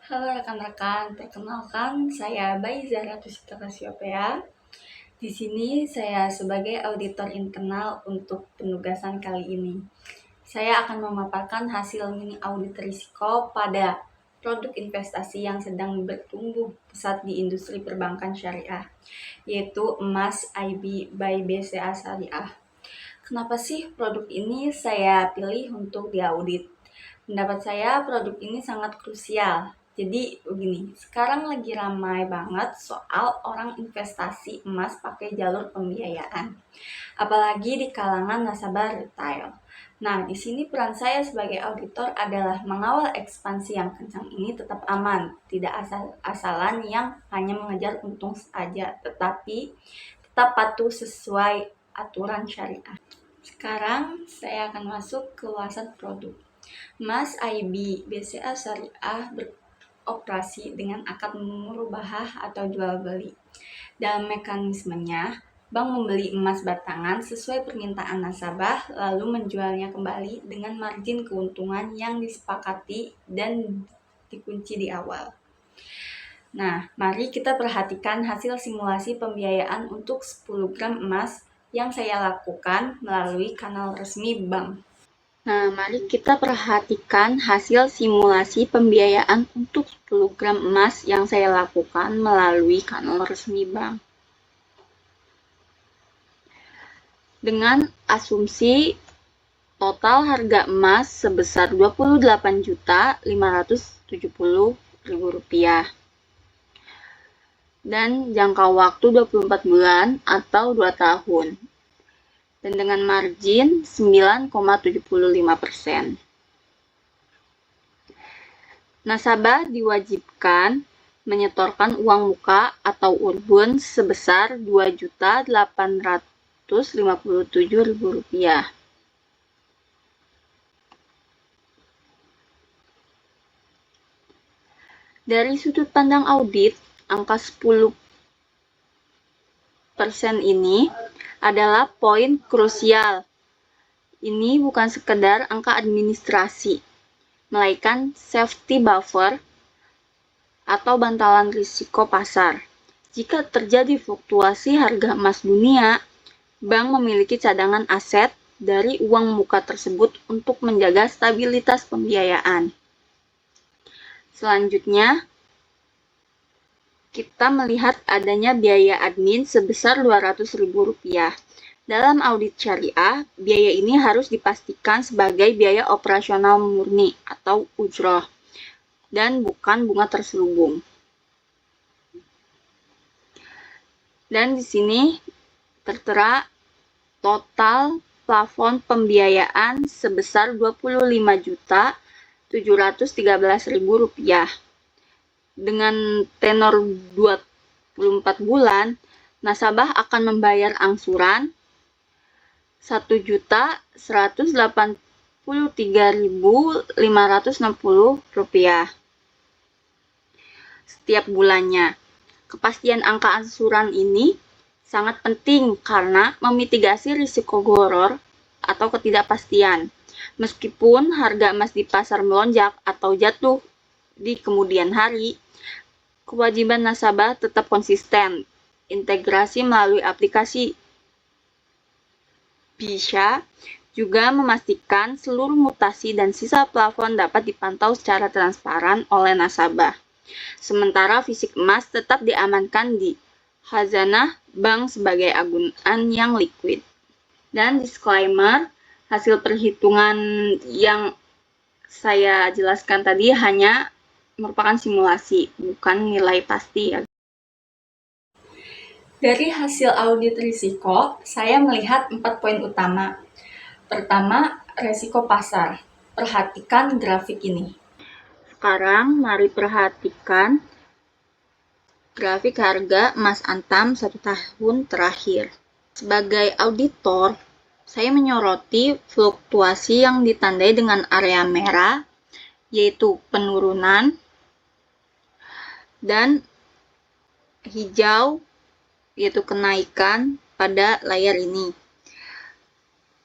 Halo rekan-rekan, perkenalkan saya Baiza Ratusita Kasiopea. Di sini saya sebagai auditor internal untuk penugasan kali ini. Saya akan memaparkan hasil mini audit risiko pada produk investasi yang sedang bertumbuh pesat di industri perbankan syariah, yaitu emas IB by BCA Syariah. Kenapa sih produk ini saya pilih untuk diaudit? Pendapat saya produk ini sangat krusial. Jadi begini, sekarang lagi ramai banget soal orang investasi emas pakai jalur pembiayaan. Apalagi di kalangan nasabah retail. Nah, di sini peran saya sebagai auditor adalah mengawal ekspansi yang kencang ini tetap aman, tidak asal-asalan yang hanya mengejar untung saja, tetapi tetap patuh sesuai aturan syariah. Sekarang saya akan masuk ke ulasan produk. Emas IB BCA Syariah beroperasi dengan akad murabahah atau jual beli. Dalam mekanismenya, bank membeli emas batangan sesuai permintaan nasabah lalu menjualnya kembali dengan margin keuntungan yang disepakati dan dikunci di awal. Nah, mari kita perhatikan hasil simulasi pembiayaan untuk 10 gram emas yang saya lakukan melalui kanal resmi bank. Nah, mari kita perhatikan hasil simulasi pembiayaan untuk 10 gram emas yang saya lakukan melalui kanal resmi bank. Dengan asumsi total harga emas sebesar Rp28.570.000 dan jangka waktu 24 bulan atau 2 tahun. Dan dengan margin 9,75%. Nasabah diwajibkan menyetorkan uang muka atau urbun sebesar Rp2.857.000. Dari sudut pandang audit, angka 10% ini adalah poin krusial. Ini bukan sekedar angka administrasi, melainkan safety buffer atau bantalan risiko pasar. Jika terjadi fluktuasi harga emas dunia, bank memiliki cadangan aset dari uang muka tersebut untuk menjaga stabilitas pembiayaan. Selanjutnya, kita melihat adanya biaya admin sebesar Rp200.000. Dalam audit syariah, biaya ini harus dipastikan sebagai biaya operasional murni atau ujroh dan bukan bunga terselubung. Dan di sini tertera total plafon pembiayaan sebesar Rp25.713.000. Dengan tenor 24 bulan, nasabah akan membayar angsuran Rp1.183.560 setiap bulannya. Kepastian angka angsuran ini sangat penting karena memitigasi risiko goror atau ketidakpastian. Meskipun harga emas di pasar melonjak atau jatuh di kemudian hari, kewajiban nasabah tetap konsisten. Integrasi melalui aplikasi bisa juga memastikan seluruh mutasi dan sisa plafon dapat dipantau secara transparan oleh nasabah. Sementara fisik emas tetap diamankan di khazanah bank sebagai agunan yang liquid. Dan disclaimer, hasil perhitungan yang saya jelaskan tadi hanya merupakan simulasi, bukan nilai pasti ya. Dari hasil audit risiko, saya melihat 4 poin utama. Pertama, risiko pasar. Perhatikan grafik ini. Sekarang mari perhatikan grafik harga emas antam 1 tahun terakhir. Sebagai auditor, saya menyoroti fluktuasi yang ditandai dengan area merah, yaitu penurunan, dan hijau, yaitu kenaikan pada layar ini.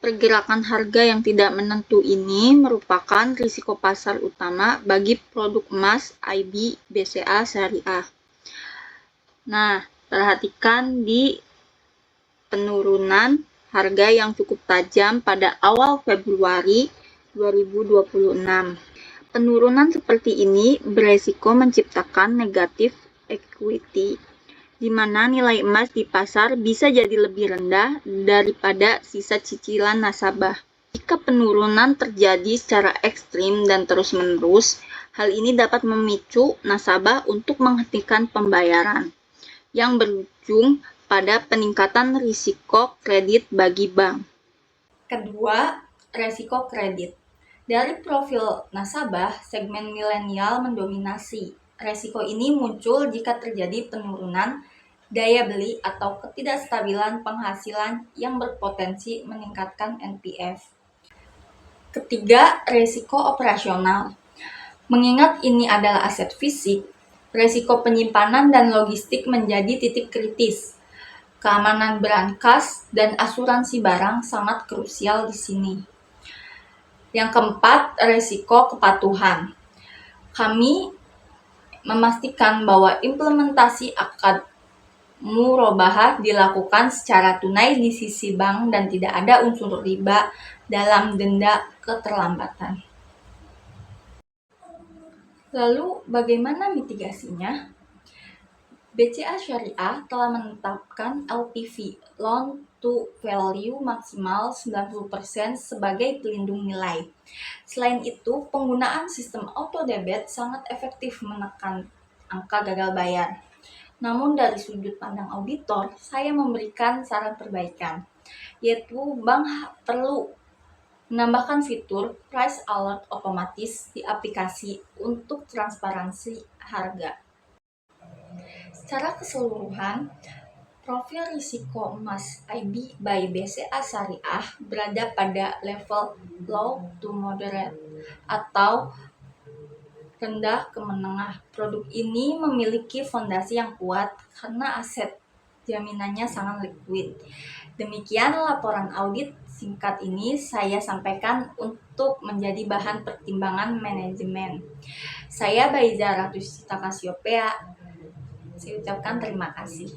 Pergerakan harga yang tidak menentu ini merupakan risiko pasar utama bagi produk emas IB BCA Syariah. Nah, perhatikan di penurunan harga yang cukup tajam pada awal Februari 2026. Penurunan seperti ini beresiko menciptakan negatif equity, di mana nilai emas di pasar bisa jadi lebih rendah daripada sisa cicilan nasabah. Jika penurunan terjadi secara ekstrim dan terus-menerus, hal ini dapat memicu nasabah untuk menghentikan pembayaran, yang berujung pada peningkatan risiko kredit bagi bank. Kedua, resiko kredit. Dari profil nasabah, segmen milenial mendominasi. Resiko ini muncul jika terjadi penurunan daya beli atau ketidakstabilan penghasilan yang berpotensi meningkatkan NPF. Ketiga, resiko operasional. Mengingat ini adalah aset fisik, resiko penyimpanan dan logistik menjadi titik kritis. Keamanan berangkas dan asuransi barang sangat krusial di sini. Yang keempat, resiko kepatuhan. Kami memastikan bahwa implementasi akad murabahah dilakukan secara tunai di sisi bank dan tidak ada unsur riba dalam denda keterlambatan. Lalu, bagaimana mitigasinya? BCA Syariah telah menetapkan LTV (Loan to Value) maksimal 90% sebagai pelindung nilai. Selain itu, penggunaan sistem auto debit sangat efektif menekan angka gagal bayar. Namun dari sudut pandang auditor, saya memberikan saran perbaikan, yaitu bank perlu menambahkan fitur price alert otomatis di aplikasi untuk transparansi harga. Secara keseluruhan, profil risiko emas IB by BCA Syariah berada pada level low to moderate atau rendah ke menengah. Produk ini memiliki fondasi yang kuat karena aset jaminannya sangat liquid. Demikian laporan audit singkat ini saya sampaikan untuk menjadi bahan pertimbangan manajemen. Saya Baiza Ratu Sita Kasiopea. Saya ucapkan terima kasih.